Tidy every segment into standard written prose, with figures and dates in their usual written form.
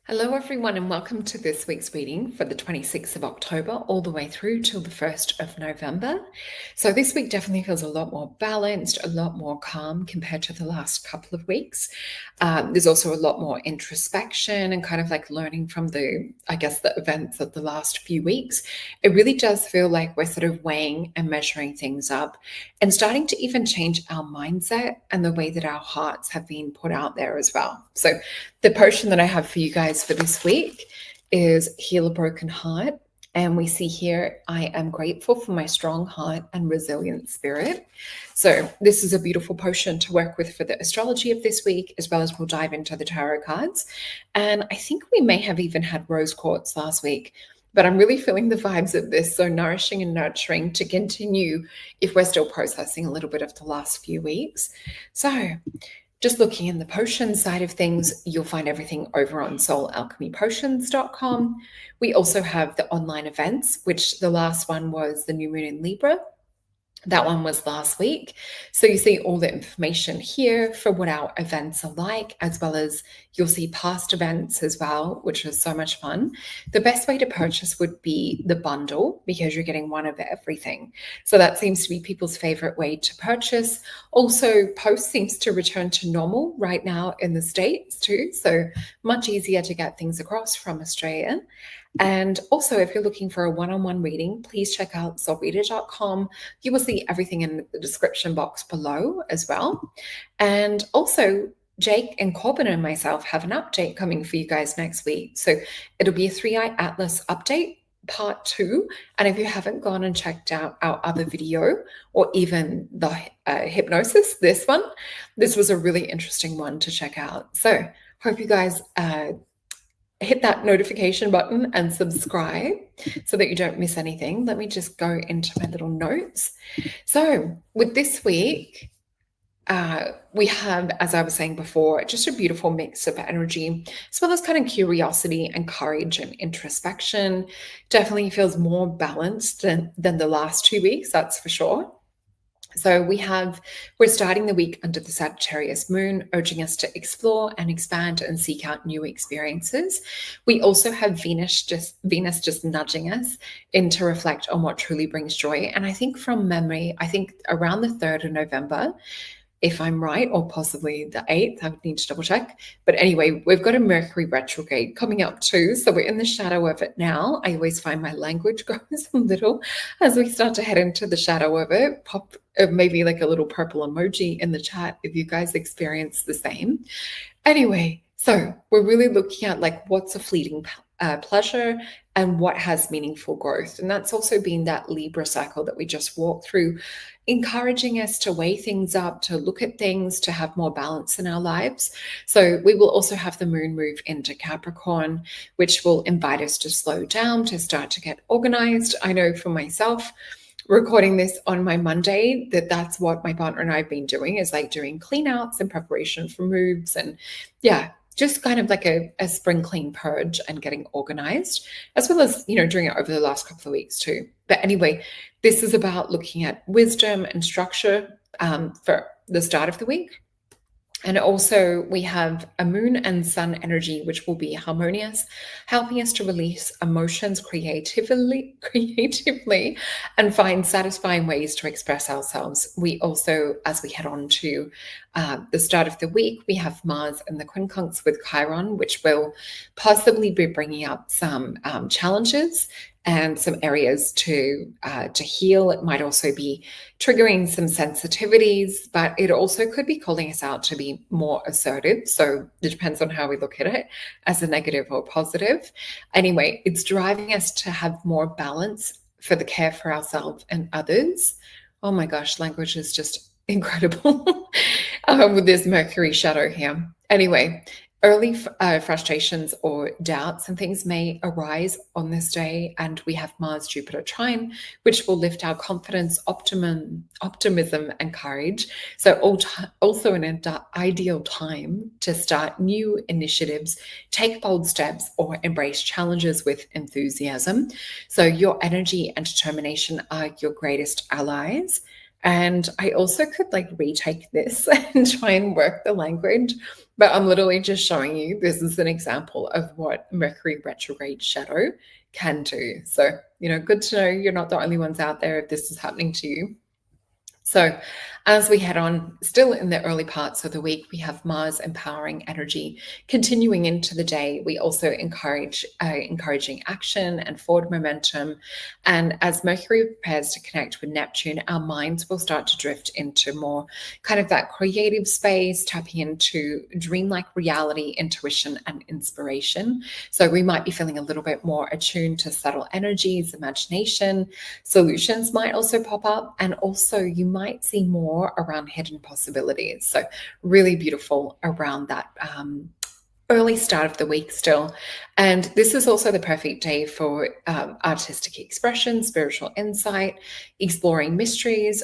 Hello, everyone, and welcome to this week's reading for the 26th of October all the way through till the 1st of November. So this week definitely feels a lot more balanced, a lot more calm compared to the last couple of weeks. There's also a lot more introspection and kind of like learning from the events of the last few weeks. It really does feel like we're sort of weighing and measuring things up and starting to even change our mindset and the way that our hearts have been put out there as well. So the potion that I have for you guys for this week is Heal a Broken Heart. And we see here, I am grateful for my strong heart and resilient spirit. So this is a beautiful potion to work with for the astrology of this week, as well as we'll dive into the tarot cards. And I think we may have even had rose quartz last week, but I'm really feeling the vibes of this. So nourishing and nurturing to continue if we're still processing a little bit of the last few weeks. So just looking in the potion side of things, you'll find everything over on soulalchemypotions.com. We also have the online events, which the last one was the new moon in Libra. That one was last week. So you see all the information here for what our events are like, as well as you'll see past events as well, which is so much fun. The best way to purchase would be the bundle because you're getting one of everything. So that seems to be people's favorite way to purchase. Also, post seems to return to normal right now in the States too. So much easier to get things across from Australia. And also, if you're looking for a one-on-one reading, please check out solreta.com. You will see everything in the description box below as well. And also, Jake and Corbin and myself have an update coming for you guys next week. So it'll be a 3-Eye Atlas update, part 2. And if you haven't gone and checked out our other video or even the hypnosis, this was a really interesting one to check out. So hope you guys hit that notification button and subscribe so that you don't miss anything. Let me just go into my little notes. So with this week, we have, as I was saying before, just a beautiful mix of energy, as well as kind of curiosity and courage and introspection. Definitely feels more balanced than the last 2 weeks, that's for sure. So we're starting the week under the Sagittarius moon, urging us to explore and expand and seek out new experiences. We also have Venus just nudging us in to reflect on what truly brings joy. And I think from memory, around the 3rd of November, if I'm right, or possibly the 8th, I would need to double check. But anyway, we've got a Mercury retrograde coming up too. So we're in the shadow of it now. I always find my language goes a little as we start to head into the shadow of it. Pop maybe like a little purple emoji in the chat if you guys experience the same. Anyway, so we're really looking at like what's a fleeting pleasure and what has meaningful growth. And that's also been that Libra cycle that we just walked through, encouraging us to weigh things up, to look at things, to have more balance in our lives. So we will also have the moon move into Capricorn, which will invite us to slow down, to start to get organized. I know for myself, recording this on my Monday, that's what my partner and I have been doing, is like doing clean outs in preparation for moves. And yeah, just kind of like a spring clean purge and getting organized, as well as, doing it over the last couple of weeks too. But anyway, this is about looking at wisdom and structure for the start of the week. And also we have a moon and sun energy, which will be harmonious, helping us to release emotions creatively and find satisfying ways to express ourselves. We also, as we head on to the start of the week, we have Mars and the quincunx with Chiron, which will possibly be bringing up some challenges and some areas to heal. It might also be triggering some sensitivities, but it also could be calling us out to be more assertive. So it depends on how we look at it, as a negative or positive. Anyway, it's driving us to have more balance for the care for ourselves and others. Oh my gosh, language is just incredible with this Mercury shadow here. Anyway, early frustrations or doubts and things may arise on this day, and we have Mars-Jupiter trine, which will lift our confidence, optimism, and courage. So also an ideal time to start new initiatives, take bold steps, or embrace challenges with enthusiasm. So your energy and determination are your greatest allies. And I also could retake this and try and work the language But I'm literally just showing you this is an example of what Mercury retrograde shadow can do. So, good to know you're not the only ones out there if this is happening to you. So as we head on, still in the early parts of the week, we have Mars empowering energy continuing into the day. We also encouraging action and forward momentum. And as Mercury prepares to connect with Neptune, our minds will start to drift into more kind of that creative space, tapping into dreamlike reality, intuition, and inspiration. So we might be feeling a little bit more attuned to subtle energies, imagination. Solutions might also pop up, and also you might see more around hidden possibilities. So really beautiful around that early start of the week still. And this is also the perfect day for artistic expression, spiritual insight, exploring mysteries.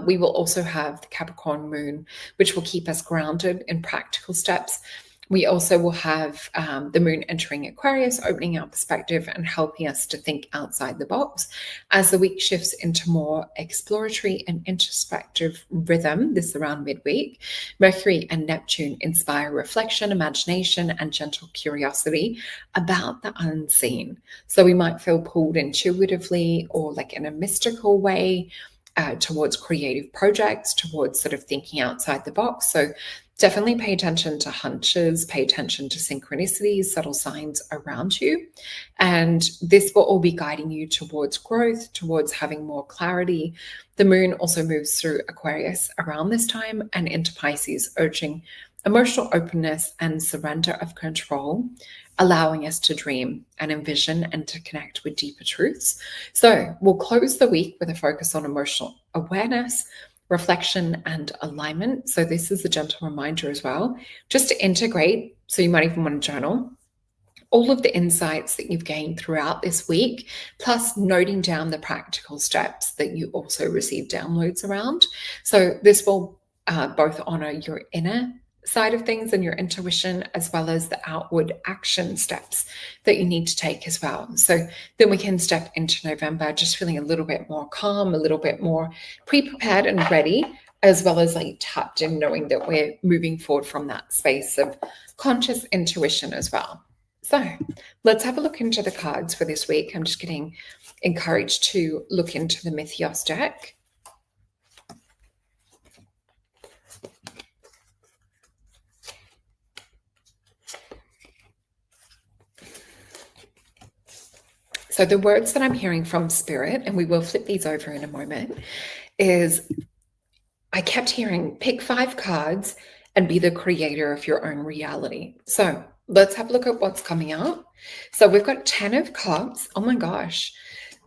We will also have the Capricorn moon, which will keep us grounded in practical steps. We also will have the moon entering Aquarius, opening our perspective and helping us to think outside the box. As the week shifts into more exploratory and introspective rhythm, this is around midweek, Mercury and Neptune inspire reflection, imagination, and gentle curiosity about the unseen. So we might feel pulled intuitively or like in a mystical way towards creative projects, towards sort of thinking outside the box. So definitely pay attention to hunches, pay attention to synchronicities, subtle signs around you. And this will all be guiding you towards growth, towards having more clarity. The moon also moves through Aquarius around this time and into Pisces, urging emotional openness and surrender of control, allowing us to dream and envision and to connect with deeper truths. So we'll close the week with a focus on emotional awareness, reflection, and alignment. So this is a gentle reminder as well, just to integrate. So you might even want to journal all of the insights that you've gained throughout this week, plus noting down the practical steps that you also receive downloads around. So this will both honor your inner side of things and your intuition, as well as the outward action steps that you need to take as well. So then we can step into November just feeling a little bit more calm, a little bit more pre-prepared and ready, as well as like tapped in, knowing that we're moving forward from that space of conscious intuition as well. So let's have a look into the cards for this week. I'm just getting encouraged to look into the Mythios deck. So the words that I'm hearing from Spirit, and we will flip these over in a moment, is I kept hearing pick 5 cards and be the creator of your own reality. So let's have a look at what's coming up. So we've got 10 of Cups. Oh my gosh.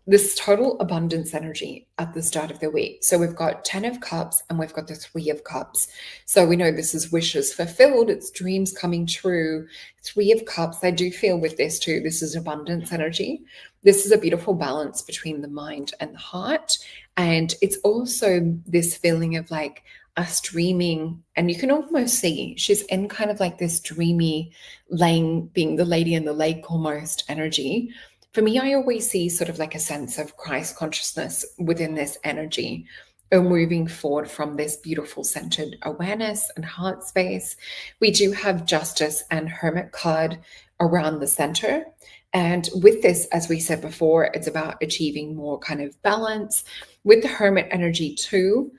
This total abundance energy at the start of the week. So we've got 10 of Cups and we've got the 3 of Cups. So we know this is wishes fulfilled. It's dreams coming true. 3 of Cups. I do feel with this too, this is abundance energy. This is a beautiful balance between the mind and the heart. And it's also this feeling of like us dreaming, and you can almost see she's in kind of like this dreamy laying, being the lady in the lake almost energy. For me, I always see sort of like a sense of Christ consciousness within this energy, or moving forward from this beautiful centered awareness and heart space. We do have Justice and Hermit card around the center. And with this, as we said before, it's about achieving more kind of balance. With the Hermit energy too,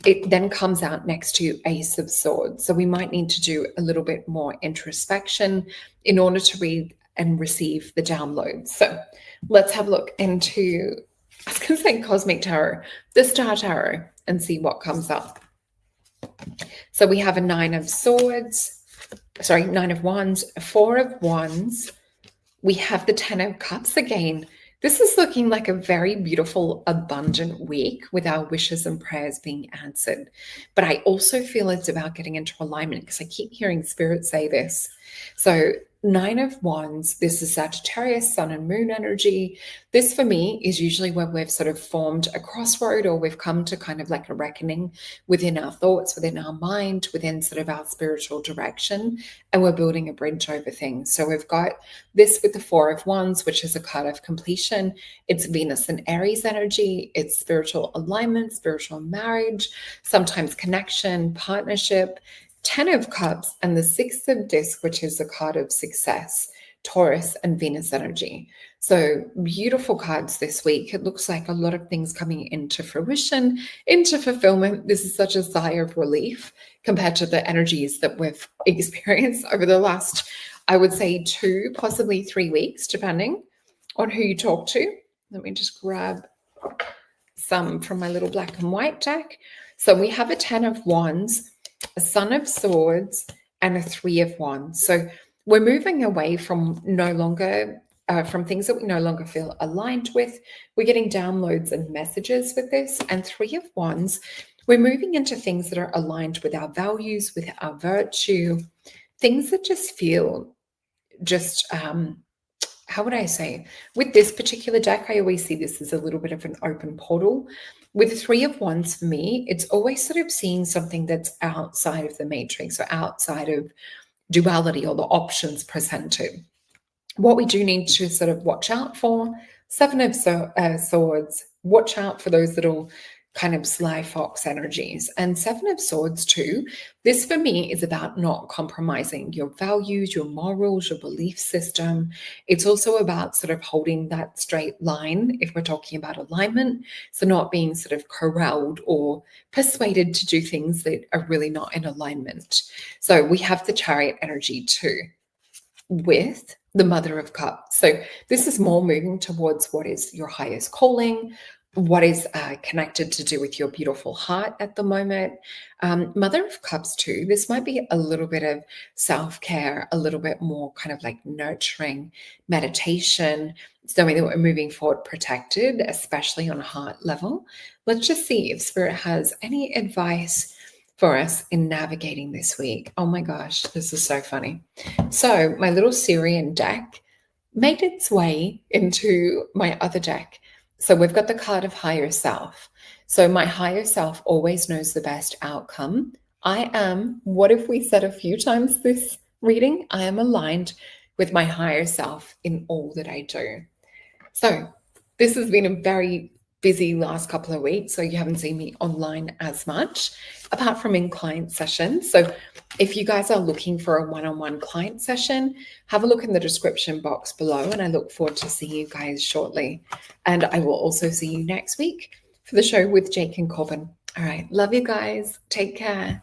it then comes out next to Ace of Swords. So we might need to do a little bit more introspection in order to read and receive the downloads. So let's have a look into, I was going to say Cosmic Tarot, the Star Tarot, and see what comes up. So we have a 9 of Swords, sorry, 9 of Wands, a 4 of Wands. We have the 10 of Cups again. This is looking like a very beautiful, abundant week with our wishes and prayers being answered. But I also feel it's about getting into alignment, because I keep hearing Spirit say this. So 9 of Wands, this is Sagittarius, Sun and Moon energy. This for me is usually when we've sort of formed a crossroad, or we've come to kind of like a reckoning within our thoughts, within our mind, within sort of our spiritual direction, and we're building a bridge over things. So we've got this with the 4 of Wands, which is a card of completion. It's Venus and Aries energy. It's spiritual alignment, spiritual marriage, sometimes connection, partnership. Ten of Cups, and the Six of Discs, which is the card of success, Taurus and Venus energy. So beautiful cards this week. It looks like a lot of things coming into fruition, into fulfillment. This is such a sigh of relief compared to the energies that we've experienced over the last, I would say, 2, possibly 3 weeks, depending on who you talk to. Let me just grab some from my little black and white deck. So we have a 10 of Wands, a Son of Swords, and a 3 of Wands. So we're moving away from from things that we no longer feel aligned with. We're getting downloads and messages with this. And 3 of Wands, we're moving into things that are aligned with our values, with our virtue, things that just feel just, how would I say? With this particular deck, I always see this as a little bit of an open portal. With 3 of Wands, for me, it's always sort of seeing something that's outside of the matrix or outside of duality or the options presented. What we do need to sort of watch out for, 7 of Swords, watch out for those little kind of sly fox energies. And 7 of Swords too, this for me is about not compromising your values, your morals, your belief system. It's also about sort of holding that straight line if we're talking about alignment. So not being sort of corralled or persuaded to do things that are really not in alignment. So we have the Chariot energy too with the Mother of Cups. So this is more moving towards what is your highest calling, what is connected to do with your beautiful heart at the moment. Mother of Cups too, this might be a little bit of self-care, a little bit more kind of like nurturing, meditation, knowing that we're moving forward protected, especially on a heart level. Let's just see if Spirit has any advice for us in navigating this week. Oh my gosh, this is so funny. So my little Syrian deck made its way into my other deck. So we've got the card of higher self. So my higher self always knows the best outcome. I am, what if we said a few times this reading? I am aligned with my higher self in all that I do. So this has been a very busy last couple of weeks, so you haven't seen me online as much, apart from in client sessions. So if you guys are looking for a one-on-one client session, have a look in the description box below, and I look forward to seeing you guys shortly. And I will also see you next week for the show with Jake and Corbin. All right, love you guys. Take care.